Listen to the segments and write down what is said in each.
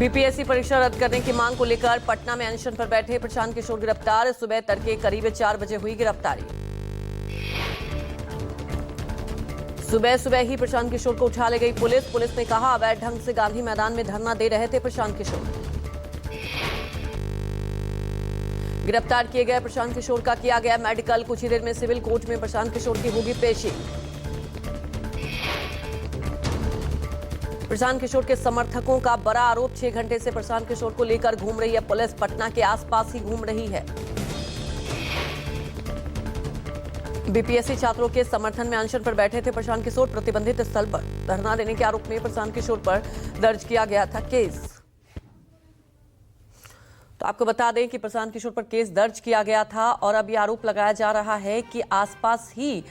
BPSC परीक्षा रद्द करने की मांग को लेकर पटना में अनशन पर बैठे प्रशांत किशोर गिरफ्तार। सुबह तड़के करीब 4 बजे हुई गिरफ्तारी। सुबह सुबह ही प्रशांत किशोर को उठा ले गई पुलिस। पुलिस ने कहा अवैध ढंग से गांधी मैदान में धरना दे रहे थे प्रशांत किशोर। गिरफ्तार किए गए प्रशांत किशोर का किया गया मेडिकल। कुछ ही देर में सिविल कोर्ट में प्रशांत किशोर की होगी पेशी। प्रशांत किशोर के समर्थकों का बड़ा आरोप, 6 घंटे से प्रशांत किशोर को लेकर घूम रही है पुलिस। पटना के आसपास ही घूम रही है। बीपीएससी छात्रों के समर्थन में अनशन पर बैठे थे प्रशांत किशोर। प्रतिबंधित स्थल पर धरना देने के आरोप में प्रशांत किशोर पर दर्ज किया गया था केस। तो आपको बता दें कि प्रशांत किशोर पर केस दर्ज किया गया था और अब यह आरोप लगाया जा रहा है कि आसपास ही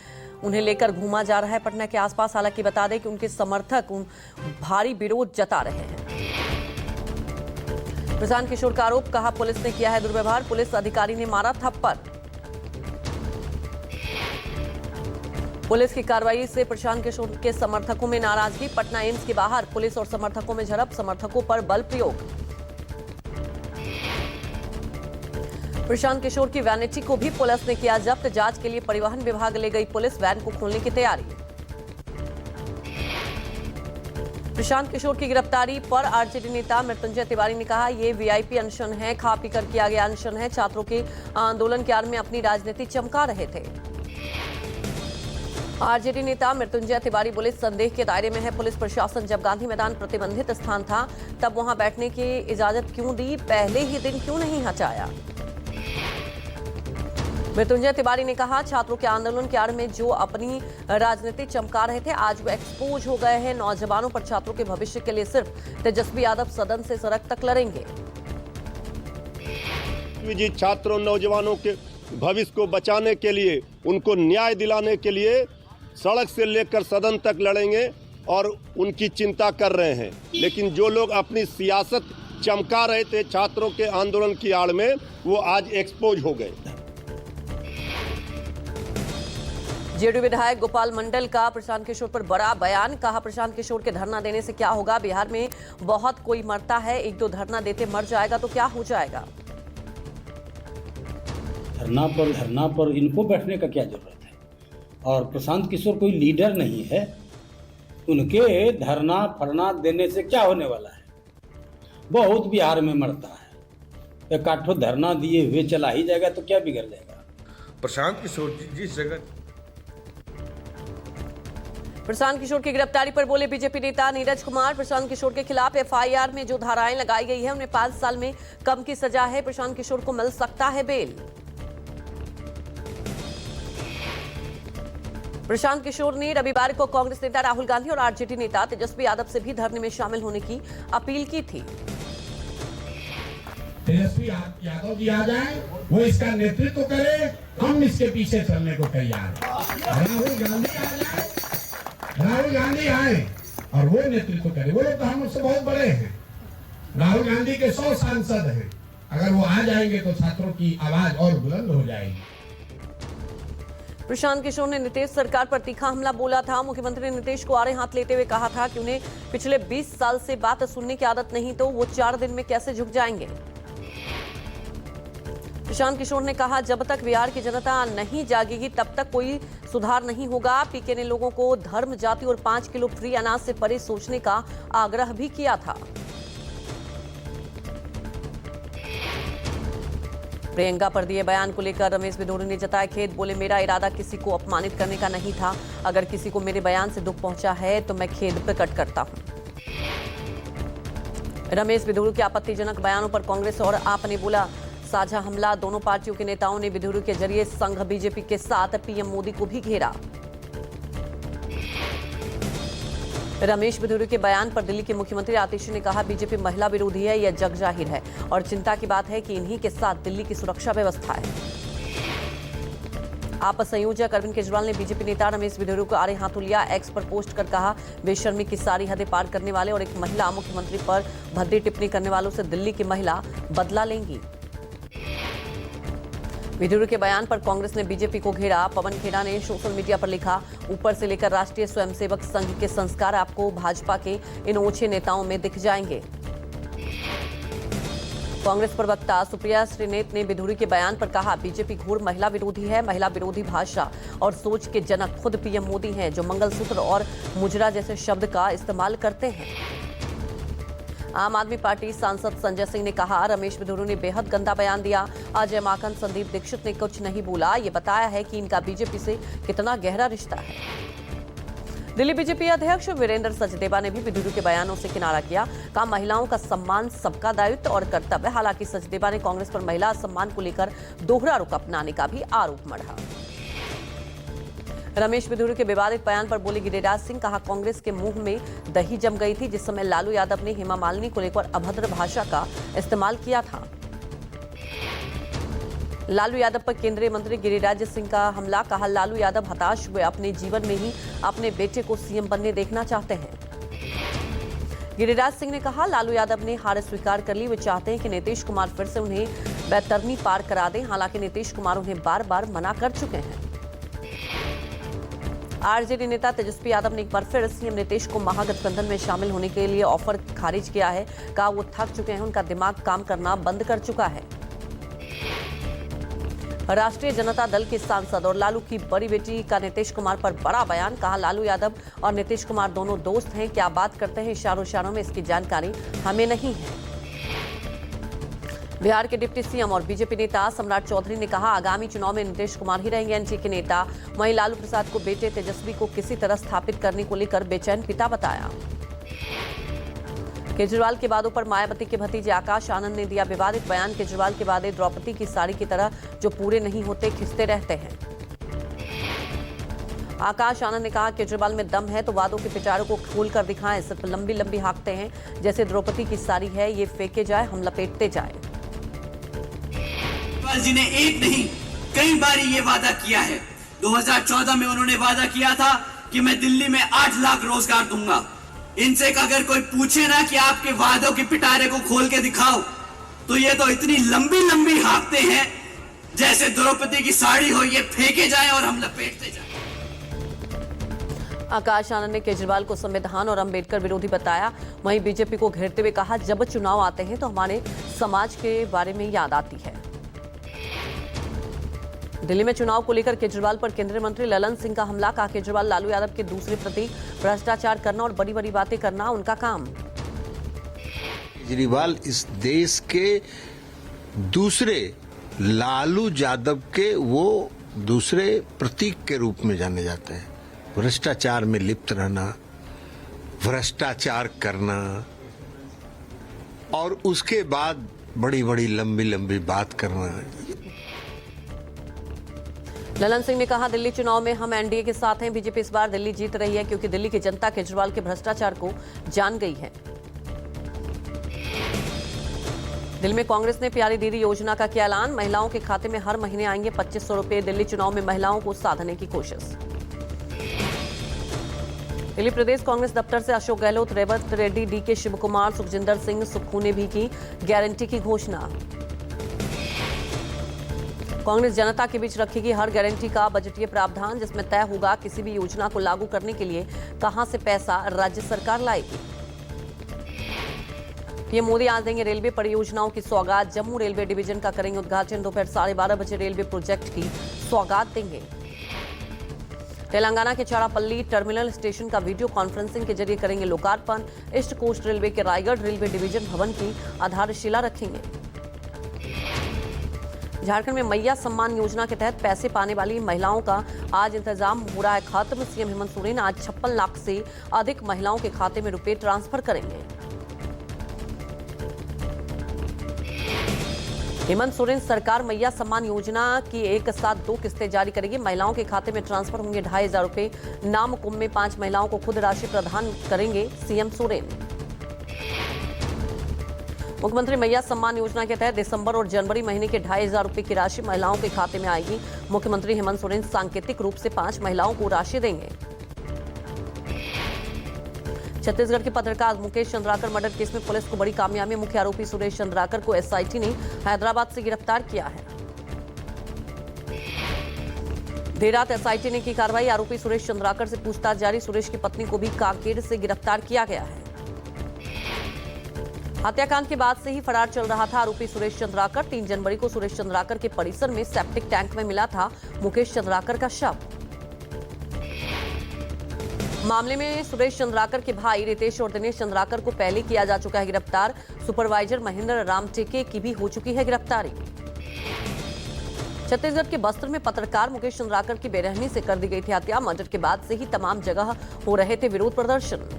उन्हें लेकर घूमा जा रहा है पटना के आसपास। हालांकि बता दें कि उनके समर्थक भारी विरोध जता रहे हैं। प्रशांत किशोर का आरोप, कहा पुलिस ने किया है दुर्व्यवहार, पुलिस अधिकारी ने मारा थप्पड़। पुलिस की कार्रवाई से प्रशांत किशोर के समर्थकों में नाराजगी। पटना एम्स के बाहर पुलिस और समर्थकों में झड़प, समर्थकों पर बल प्रयोग। प्रशांत किशोर की वैनिटी को भी पुलिस ने किया जब्त। जांच के लिए परिवहन विभाग ले गई पुलिस। वैन को खोलने की तैयारी। प्रशांत किशोर की गिरफ्तारी पर आरजेडी नेता मृत्युंजय तिवारी ने कहा ये वीआईपी अनशन है, खा पीकर किया गया अनशन है। छात्रों के आंदोलन के आड़ में अपनी राजनीति चमका रहे थे। आरजेडी नेता मृत्युंजय तिवारी बोले संदेह के दायरे में है पुलिस प्रशासन। जब गांधी मैदान प्रतिबंधित स्थान था तब वहां बैठने की इजाजत क्यों दी, पहले ही दिन क्यों नहीं हटाया। मृत्युंजय तिवारी ने कहा छात्रों के आंदोलन के आड़ में जो अपनी राजनीति चमका रहे थे आज वो एक्सपोज हो गए हैं। नौजवानों पर छात्रों के भविष्य के लिए सिर्फ तेजस्वी यादव सदन से सड़क तक लड़ेंगे। जी छात्रों नौजवानों के भविष्य को बचाने के लिए, उनको न्याय दिलाने के लिए सड़क से लेकर सदन तक लड़ेंगे और उनकी चिंता कर रहे हैं। लेकिन जो लोग अपनी सियासत चमका रहे थे छात्रों के आंदोलन की आड़ में, वो आज एक्सपोज हो गए। जेडीयू विधायक गोपाल मंडल का प्रशांत किशोर पर बड़ा बयान। कहा प्रशांत किशोर के धरना देने से क्या होगा, बिहार में बहुत कोई मरता है, 1-2 धरना देते मर जाएगा तो क्या हो जाएगा। धरना पर इनको बैठने का क्या जरूरत है। और प्रशांत किशोर कोई लीडर नहीं है, उनके धरना फरना देने से क्या होने वाला है। बहुत बिहार में मरता है, एक आठों धरना दिए हुए चला ही जाएगा तो क्या बिगड़ जाएगा। प्रशांत किशोर जिस जगह प्रशांत किशोर की गिरफ्तारी पर बोले बीजेपी नेता नीरज कुमार। प्रशांत किशोर के खिलाफ एफआईआर में जो धाराएं लगाई गई है उनमें 5 साल में कम की सजा है। प्रशांत किशोर को मिल सकता है बेल। प्रशांत किशोर ने रविवार को कांग्रेस नेता राहुल गांधी और आरजेडी नेता तेजस्वी यादव से भी धरने में शामिल होने की अपील की थी। तेजस्वी यादव जी आ जाए, वो इसका नेतृत्व करे, हम इसके पीछे चलने को तैयार हैं। राहुल गांधी आए और वो नेतृत्व करे। वो लोग तो हम उससे बहुत बड़े हैं। राहुल गांधी के 100 सांसद हैं। अगर वो आ जाएंगे तो छात्रों की आवाज और बुलंद हो जाएगी। प्रशांत किशोर ने नीतीश सरकार पर तीखा हमला बोला था। मुख्यमंत्री नीतीश को आड़े हाथ लेते हुए कहा था कि उन्हें पिछले 20 साल से बात सुनने की आदत नहीं, तो वो 4 दिन में कैसे झुक जाएंगे। प्रशांत किशोर ने कहा जब तक बिहार की जनता नहीं जागेगी तब तक कोई सुधार नहीं होगा। पीके ने लोगों को धर्म, जाति और 5 किलो फ्री अनाज से परे सोचने का आग्रह भी किया था। प्रियंका पर दिए बयान को लेकर रमेश बिधूरी ने जताया खेद। बोले मेरा इरादा किसी को अपमानित करने का नहीं था। अगर किसी को मेरे बयान से दुख पहुंचा है तो मैं खेद प्रकट करता हूं। रमेश बिधूरी के आपत्तिजनक बयानों पर कांग्रेस और आप ने बोला साझा हमला। दोनों पार्टियों के नेताओं ने बिधूरी के जरिए संघ बीजेपी के साथ पीएम मोदी को भी घेरा। रमेश बिधूरी के बयान पर दिल्ली के मुख्यमंत्री आतिशी ने कहा बीजेपी महिला विरोधी है, यह जग जाहिर है और चिंता की बात है कि इन्हीं के साथ दिल्ली की सुरक्षा व्यवस्था है। आप संयोजक अरविंद केजरीवाल ने बीजेपी नेता रमेश बिधूरी को आड़े हाथों लिया। एक्स पर पोस्ट कर कहा बेशर्मी की सारी हदें पार करने वाले और एक महिला मुख्यमंत्री पर भद्दी टिप्पणी करने वालों से दिल्ली की महिला बदला लेंगी। बिधूरी के बयान पर कांग्रेस ने बीजेपी को घेरा। पवन खेड़ा ने सोशल मीडिया पर लिखा ऊपर से लेकर राष्ट्रीय स्वयंसेवक संघ के संस्कार आपको भाजपा के इन ओछे नेताओं में दिख जाएंगे। कांग्रेस प्रवक्ता सुप्रिया श्रीनेत ने विधुरी के बयान पर कहा, बीजेपी घोर महिला विरोधी है। महिला विरोधी भाषा और सोच के जनक खुद पीएम मोदी हैं, जो मंगलसूत्र और मुजरा जैसे शब्द का इस्तेमाल करते हैं। आम आदमी पार्टी सांसद संजय सिंह ने कहा, रमेश विधुरी ने बेहद गंदा बयान दिया। अजय माकन, संदीप दीक्षित ने कुछ नहीं बोला। ये बताया है कि इनका बीजेपी से कितना गहरा रिश्ता है। दिल्ली बीजेपी अध्यक्ष वीरेंद्र सचदेवा ने भी विधुरी के बयानों से किनारा किया। कहा, महिलाओं का सम्मान सबका दायित्व और कर्तव्य। हालांकि सचदेवा ने कांग्रेस पर महिला सम्मान को लेकर दोहरा रुख अपनाने का भी आरोप मढ़ा। रमेश विधुरी के विवादित बयान पर बोले गिरिराज सिंह, कहा, कांग्रेस के मुंह में दही जम गई थी जिस समय लालू यादव ने हेमा मालिनी को लेकर अभद्र भाषा का इस्तेमाल किया था। लालू यादव पर केंद्रीय मंत्री गिरिराज सिंह का हमला। कहा, लालू यादव हताश हुए अपने जीवन में ही अपने बेटे को सीएम बनने देखना चाहते हैं। गिरिराज सिंह ने कहा, लालू यादव ने हार स्वीकार कर ली। वे चाहते हैं कि नीतीश कुमार फिर से उन्हें बैतरनी पार करा दें। हालांकि नीतीश कुमार उन्हें बार बार मना कर चुके हैं। आरजेडी नेता तेजस्वी यादव ने एक बार फिर सीएम नीतीश को महागठबंधन में शामिल होने के लिए ऑफर खारिज किया है। कहा, वो थक चुके हैं, उनका दिमाग काम करना बंद कर चुका है। राष्ट्रीय जनता दल के सांसद और लालू की बड़ी बेटी का नीतीश कुमार पर बड़ा बयान। कहा, लालू यादव और नीतीश कुमार दोनों दोस्त हैं। क्या बात करते हैं इशारों इशारों में, इसकी जानकारी हमें नहीं है। बिहार के डिप्टी सीएम और बीजेपी नेता सम्राट चौधरी ने कहा, आगामी चुनाव में नीतीश कुमार ही रहेंगे एनडीए के नेता। वहीं लालू प्रसाद को बेटे तेजस्वी को किसी तरह स्थापित करने को लेकर बेचैन पिता बताया। केजरीवाल के वादों पर मायावती के भतीजे आकाश आनंद ने दिया विवादित बयान। केजरीवाल के वादे द्रौपदी की साड़ी की तरह जो पूरे नहीं होते, खिंचते रहते हैं। आकाश आनंद ने कहा, केजरीवाल में दम है तो वादों के पिटारों को खोल कर दिखाएं। सिर्फ लंबी लंबी हाँकते हैं जैसे द्रौपदी की साड़ी है, ये फेंके जाए, हम लपेटते जाए। केजरीवाल जी ने एक नहीं कई बार ये वादा किया है। 2014 में उन्होंने वादा किया था कि मैं दिल्ली में 8 लाख रोजगार दूंगा। इनसे अगर कोई पूछे ना कि आपके वादों के पिटारे को खोल के दिखाओ, तो ये तो इतनी लंबी लंबी हाँकते हैं जैसे द्रौपदी की साड़ी हो, ये फेंके जाए और हम लपेटते जाए। आकाश आनंद ने केजरीवाल को संविधान और अंबेडकर विरोधी बताया। वहीं बीजेपी को घेरते हुए कहा, जब चुनाव आते हैं तो हमारे समाज के बारे में याद आती है। दिल्ली में चुनाव को लेकर केजरीवाल पर केंद्रीय मंत्री ललन सिंह का हमला। कहा, केजरीवाल लालू यादव के दूसरे प्रति भ्रष्टाचार करना और बड़ी बड़ी बातें करना उनका काम। केजरीवाल इस देश के दूसरे लालू यादव के वो दूसरे प्रतीक के रूप में जाने जाते हैं। भ्रष्टाचार में लिप्त रहना, भ्रष्टाचार करना और उसके बाद बड़ी बड़ी लंबी लंबी बात करना। ललन सिंह ने कहा, दिल्ली चुनाव में हम एनडीए के साथ हैं। बीजेपी इस बार दिल्ली जीत रही है क्योंकि दिल्ली की जनता केजरीवाल के भ्रष्टाचार को जान गई है। दिल्ली में कांग्रेस ने प्यारी दीदी योजना का किया ऐलान। महिलाओं के खाते में हर महीने आएंगे 2500 रुपए। दिल्ली चुनाव में महिलाओं को साधने की कोशिश। दिल्ली प्रदेश कांग्रेस दफ्तर से अशोक गहलोत, रेवंत रेड्डी, डीके शिव कुमार, सुखजिंदर सिंह सुक्खू ने भी की गारंटी की घोषणा। कांग्रेस जनता के बीच रखेगी हर गारंटी का बजटीय प्रावधान, जिसमें तय होगा किसी भी योजना को लागू करने के लिए कहां से पैसा राज्य सरकार लाएगी। पीएम मोदी आज देंगे रेलवे परियोजनाओं की सौगात। जम्मू रेलवे डिवीजन का करेंगे उद्घाटन। दोपहर 12:30 बजे रेलवे प्रोजेक्ट की सौगात देंगे। तेलंगाना के चारापल्ली टर्मिनल स्टेशन का वीडियो कॉन्फ्रेंसिंग के जरिए करेंगे लोकार्पण। ईस्ट कोस्ट रेलवे के रायगढ़ रेलवे डिवीजन भवन की आधारशिला रखेंगे। झारखंड में मैया सम्मान योजना के तहत पैसे पाने वाली महिलाओं का आज इंतजाम हो रहा है खत्म। सीएम हेमंत सोरेन आज 56 लाख से अधिक महिलाओं के खाते में रुपए ट्रांसफर करेंगे। हेमंत सोरेन सरकार मैया सम्मान योजना की एक साथ 2 किस्तें जारी करेगी। महिलाओं के खाते में ट्रांसफर होंगे 2500 रुपए। नाम कुंभ में 5 महिलाओं को खुद राशि प्रदान करेंगे सीएम सोरेन। मुख्यमंत्री मैया सम्मान योजना के तहत दिसंबर और जनवरी महीने के 2500 रुपए की राशि महिलाओं के खाते में आएगी। मुख्यमंत्री हेमंत सोरेन सांकेतिक रूप से 5 महिलाओं को राशि देंगे। छत्तीसगढ़ के पत्रकार मुकेश चंद्राकर मर्डर केस में पुलिस को बड़ी कामयाबी। मुख्य आरोपी सुरेश चंद्राकर को एसआईटी ने हैदराबाद से गिरफ्तार किया है। देर रात एसआईटी ने की कार्रवाई। आरोपी सुरेश चंद्राकर से पूछताछ जारी। सुरेश की पत्नी को भी कांकेर से गिरफ्तार किया गया है। हत्याकांड के बाद से ही फरार चल रहा था आरोपी सुरेश चंद्राकर। 3 जनवरी को सुरेश चंद्राकर के परिसर में सेप्टिक टैंक में मिला था मुकेश चंद्राकर का शव। मामले में सुरेश चंद्राकर के भाई रितेश और दिनेश चंद्राकर को पहले किया जा चुका है गिरफ्तार। सुपरवाइजर महेंद्र राम टेके की भी हो चुकी है गिरफ्तारी। छत्तीसगढ़ के बस्तर में पत्रकार मुकेश चंद्राकर की बेरहमी से कर दी गई थी हत्या। मर्डर के बाद से ही तमाम जगह हो रहे थे विरोध प्रदर्शन।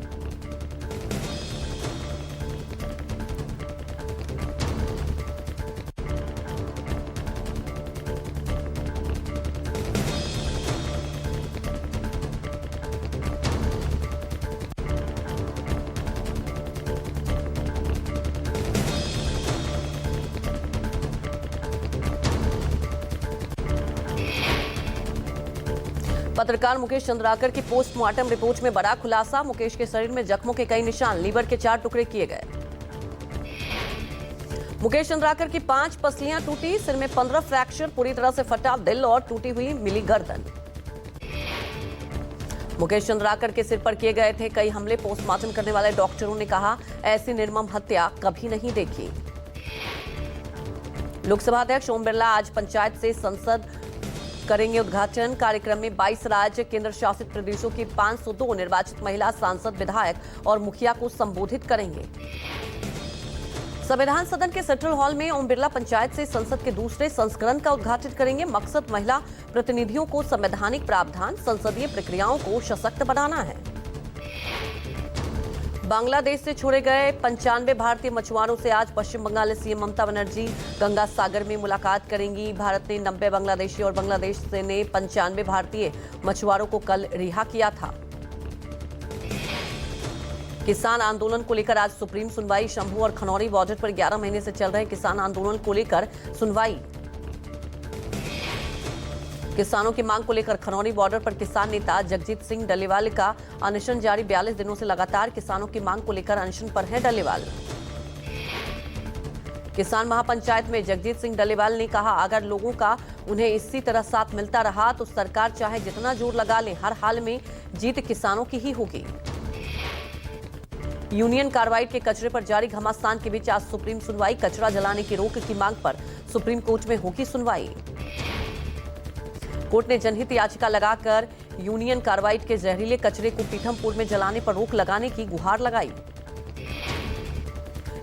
पत्रकार मुकेश चंद्राकर की पोस्टमार्टम रिपोर्ट में बड़ा खुलासा। मुकेश के शरीर में जख्मों के कई निशान, लीवर के 4 टुकड़े किए गए। मुकेश चंद्राकर की 5 पसलियां टूटी, सिर में 15 फ्रैक्चर, पूरी तरह से फटा दिल और टूटी हुई मिली गर्दन। मुकेश चंद्राकर के सिर पर किए गए थे कई हमले। पोस्टमार्टम करने वाले डॉक्टरों ने कहा, ऐसी निर्मम हत्या कभी नहीं देखी। लोकसभा अध्यक्ष ओम बिरला आज पंचायत से संसद करेंगे उद्घाटन। कार्यक्रम में 22 राज्य केंद्र शासित प्रदेशों की 502 निर्वाचित महिला सांसद, विधायक और मुखिया को संबोधित करेंगे। संविधान सदन के सेंट्रल हॉल में ओम बिरला पंचायत से संसद के दूसरे संस्करण का उद्घाटन करेंगे। मकसद महिला प्रतिनिधियों को संवैधानिक प्रावधान, संसदीय प्रक्रियाओं को सशक्त बनाना है। बांग्लादेश से छोड़े गए 95 भारतीय मछुआरों से आज पश्चिम बंगाल सीएम ममता बनर्जी गंगा सागर में मुलाकात करेंगी। भारत ने 90 बांग्लादेशी और बांग्लादेश से ने 95 भारतीय मछुआरों को कल रिहा किया था। किसान आंदोलन को लेकर आज सुप्रीम सुनवाई। शंभू और खनौरी बॉर्डर पर 11 महीने से चल रहे किसान आंदोलन को लेकर सुनवाई। किसानों की मांग को लेकर खनौरी बॉर्डर पर किसान नेता जगजीत सिंह डल्लेवाल का अनशन जारी। 42 दिनों से लगातार किसानों की मांग को लेकर अनशन पर है डल्लेवाल। किसान महापंचायत में जगजीत सिंह डल्लेवाल ने कहा, अगर लोगों का उन्हें इसी तरह साथ मिलता रहा तो सरकार चाहे जितना जोर लगा ले, हर हाल में जीत किसानों की ही होगी। यूनियन कार्बाइड के कचरे पर जारी घमासान के बीच आज सुप्रीम सुनवाई। कचरा जलाने की रोक की मांग पर सुप्रीम कोर्ट में होगी सुनवाई। कोर्ट ने जनहित याचिका लगाकर यूनियन कार्बाइड के जहरीले कचरे को पीथमपुर में जलाने पर रोक लगाने की गुहार लगाई।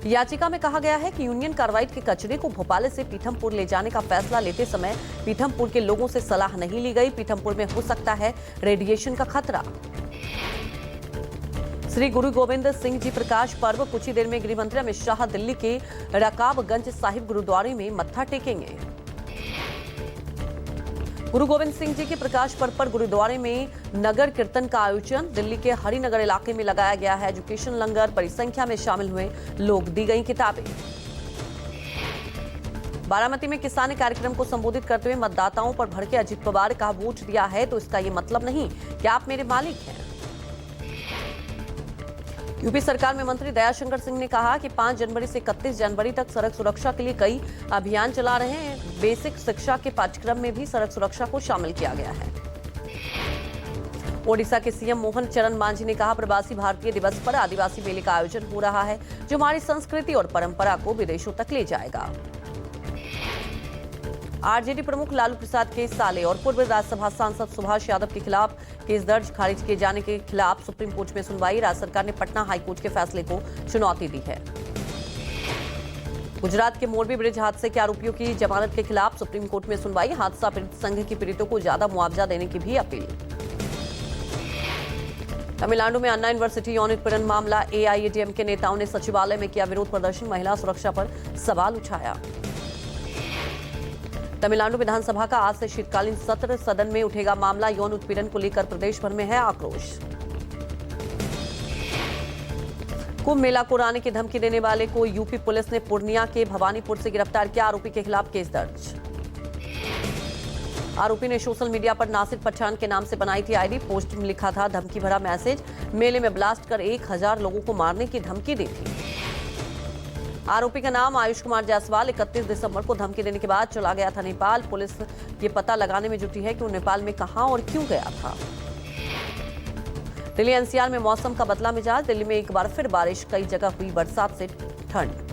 याचिका में कहा गया है कि यूनियन कार्बाइड के कचरे को भोपाल से पीथमपुर ले जाने का फैसला लेते समय पीथमपुर के लोगों से सलाह नहीं ली गई। पीथमपुर में हो सकता है रेडिएशन का खतरा। श्री गुरु गोविंद सिंह जी प्रकाश पर्व। कुछ ही देर में गृह मंत्री अमित शाह दिल्ली के रकाबगंज साहिब गुरुद्वारे में मत्था टेकेंगे। गुरु गोविंद सिंह जी के प्रकाश पर्व पर गुरुद्वारे में नगर कीर्तन का आयोजन। दिल्ली के हरिनगर इलाके में लगाया गया है एजुकेशन लंगर। बड़ी संख्या में शामिल हुए लोग, दी गई किताबें। बारामती में किसान ने कार्यक्रम को संबोधित करते हुए मतदाताओं पर भड़के अजित पवार का वोट दिया है तो इसका ये मतलब नहीं कि आप मेरे मालिक हैं। यूपी सरकार में मंत्री दयाशंकर सिंह ने कहा कि 5 जनवरी से 31 जनवरी तक सड़क सुरक्षा के लिए कई अभियान चला रहे हैं। बेसिक शिक्षा के पाठ्यक्रम में भी सड़क सुरक्षा को शामिल किया गया है। ओडिशा के सीएम मोहन चरण मांझी ने कहा, प्रवासी भारतीय दिवस पर आदिवासी मेले का आयोजन हो रहा है जो हमारी संस्कृति और परंपरा को विदेशों तक ले जाएगा। आरजेडी प्रमुख लालू प्रसाद के साले और पूर्व राज्यसभा सांसद सुभाष यादव के खिलाफ केस दर्ज। खारिज किए जाने के खिलाफ सुप्रीम कोर्ट में सुनवाई। राज्य सरकार ने पटना हाईकोर्ट के फैसले को चुनौती दी है। गुजरात के मोरबी ब्रिज हादसे के आरोपियों की जमानत के खिलाफ सुप्रीम कोर्ट में सुनवाई। हादसा पीड़ित संघ की पीड़ितों को ज्यादा मुआवजा देने की भी अपील। तमिलनाडु में अन्ना यूनिवर्सिटी यौन उत्पीड़न मामला। एआईएडीएमके के नेताओं ने सचिवालय में किया विरोध प्रदर्शन। महिला सुरक्षा पर सवाल उठाया। तमिलनाडु विधानसभा का आज से शीतकालीन सत्र। सदन में उठेगा मामला। यौन उत्पीड़न को लेकर प्रदेश भर में है आक्रोश। कुंभ मेला को उड़ाने की धमकी देने वाले को यूपी पुलिस ने पूर्णिया के भवानीपुर से गिरफ्तार किया। आरोपी के खिलाफ केस दर्ज। आरोपी ने सोशल मीडिया पर नासिर पठान के नाम से बनाई थी आईडी। पोस्ट में लिखा था धमकी भरा मैसेज। मेले में ब्लास्ट कर 1000 लोगों को मारने की धमकी दी थी। आरोपी का नाम आयुष कुमार जायसवाल 31 दिसंबर को धमकी देने के बाद चला गया था नेपाल। पुलिस ये पता लगाने में जुटी है कि वो नेपाल में कहां और क्यों गया था। दिल्ली एनसीआर में मौसम का बदला मिजाज। दिल्ली में एक बार फिर बारिश, कई जगह हुई बरसात से ठंड।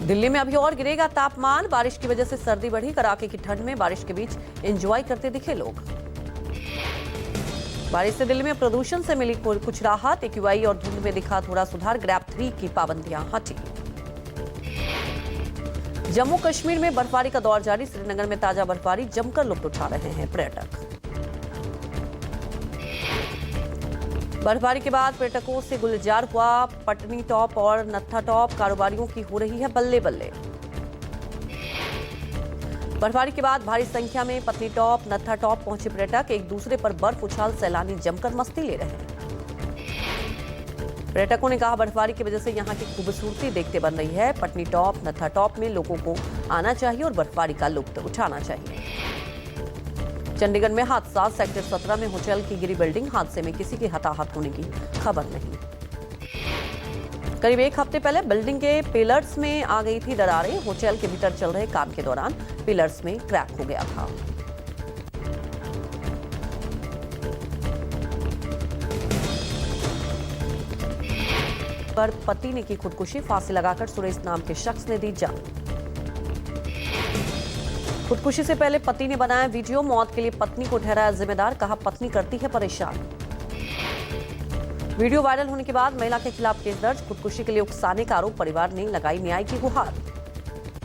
दिल्ली में अभी और गिरेगा तापमान, बारिश की वजह से सर्दी बढ़ी। कड़ाके की ठंड में बारिश के बीच एंजॉय करते दिखे लोग। बारिश से दिल्ली में प्रदूषण से मिली कुछ राहत। एक्यूआई और धुंध में दिखा थोड़ा सुधार। ग्रैब 3 की पाबंदियां हटी। जम्मू कश्मीर में बर्फबारी का दौर जारी। श्रीनगर में ताजा बर्फबारी, जमकर लुत्फ उठा रहे हैं पर्यटक। बर्फबारी के बाद पर्यटकों से गुलजार हुआ पटनी टॉप और नत्था टॉप। कारोबारियों की हो रही है बल्ले बल्ले। बर्फबारी के बाद भारी संख्या में पटनी टॉप, नत्था टॉप पहुंचे पर्यटक। एक दूसरे पर बर्फ उछाल सैलानी जमकर मस्ती ले रहे हैं। पर्यटकों ने कहा बर्फबारी की वजह से यहां की खूबसूरती देखते बन रही है। पटनी टॉप, नत्था टॉप में लोगों को आना चाहिए और बर्फबारी का लुत्फ उठाना चाहिए। चंडीगढ़ में हादसा। सेक्टर 17 में होटल की गिरी बिल्डिंग। हादसे में किसी के हताहत होने की खबर नहीं। करीब एक हफ्ते पहले बिल्डिंग के पिलर्स में आ गई थी दरारें। होटल के भीतर चल रहे काम के दौरान पिलर्स में क्रैक हो गया था। पर पति ने की खुदकुशी। फांसी लगाकर सुरेश नाम के शख्स ने दी जान। खुदकुशी से पहले पति ने बनाया वीडियो। मौत के लिए पत्नी को ठहराया जिम्मेदार। कहा पत्नी करती है परेशान। वीडियो वायरल होने के बाद महिला के खिलाफ केस दर्ज। खुदकुशी के लिए उकसाने का आरोप। परिवार ने लगाई न्याय की गुहार।